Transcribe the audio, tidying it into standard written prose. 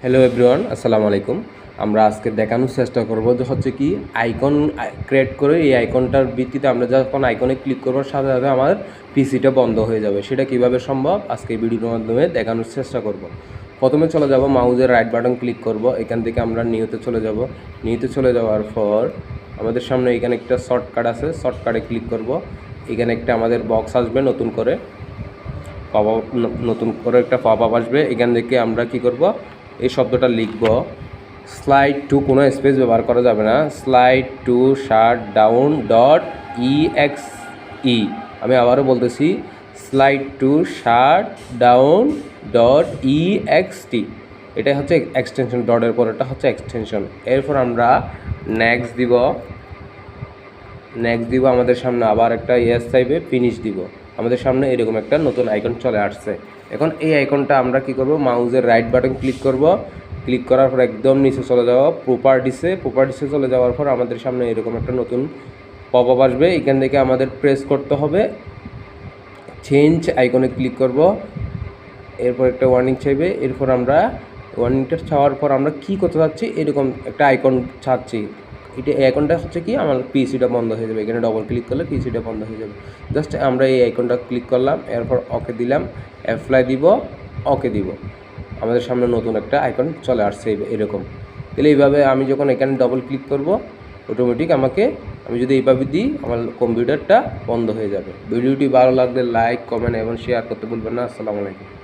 Hello everyone, আসসালামু আলাইকুম। আমরা আজকে দেখানোর চেষ্টা করব যে হচ্ছে কি আইকন ক্রিয়েট করে এই আইকনটার ভিত্তিতে আমরা যখন আইকনে ক্লিক করবো সাথে সাথে আমার পিসিটা বন্ধ হয়ে যাবে। সেটা কিভাবে সম্ভব আজকে এই ভিডিওর মাধ্যমে দেখানোর চেষ্টা করব। প্রথমে চলে যাব, মাউজের রাইট বাটন ক্লিক করব, এখান থেকে আমরা নিউতে চলে যাব। নিউতে চলে যাওয়ার পর আমাদের সামনে এখানে একটা শর্টকাট আছে, শর্টকাটে ক্লিক করব। এখানে একটা আমাদের বক্স আসবে, নতুন করে একটা পপ আপ আসবে। এখান থেকে আমরা কি করব, এই শব্দটা লিখব, স্লাইড টু, কোনো স্পেস ব্যবহার করা যাবে না, slide two shut down dot EXE। আমি আবারও বলতেছি, slide two shut down dot EXT। এটাই হচ্ছে এক্সটেনশন, ডটের পর এটা হচ্ছে এক্সটেনশন। এরপর আমরা নেক্সট দিব। আমাদের সামনে আবার একটা ইয়েস চাইবে, ফিনিশ দিব। আমাদের সামনে এরকম একটা নতুন আইকন চলে আসছে। এখন এই আইকনটা আমরা কি করব, মাউজের রাইট বাটন ক্লিক করব। ক্লিক করার পর একদম নিচে চলে যাওয়া, প্রপার্টিসে চলে যাওয়ার পর আমাদের সামনে এরকম একটা নতুন পপ আপ আসবে। এখান থেকে আমাদের প্রেস করতে হবে, চেঞ্জ আইকনে ক্লিক করব। এরপর একটা ওয়ার্নিং চাইবে। এরপর আমরা ওয়ার্নিংটা চাওয়ার পর আমরা কী করতে চাচ্ছি, এরকম একটা আইকন চাচ্ছি। এই আইকনটা হচ্ছে কি, আমার পিসিটা বন্ধ হয়ে যাবে। এখানে ডবল ক্লিক করলে পিসিটা বন্ধ হয়ে যাবে। জাস্ট আমরা এই আইকনটা ক্লিক করলাম, এরপর ওকে দিলাম, অ্যাপ্লাই দিব, ওকে দিব। আমাদের সামনে নতুন একটা আইকন চলে আসছে এরকম। তাহলে এইভাবে আমি যখন এখানে ডবল ক্লিক করব, অটোমেটিক আমি যদি এইভাবে দিই, আমার কম্পিউটারটা বন্ধ হয়ে যাবে। ভিডিওটি ভালো লাগলে লাইক, কমেন্ট এবং শেয়ার করতে ভুলবেন না। আসসালামু আলাইকুম।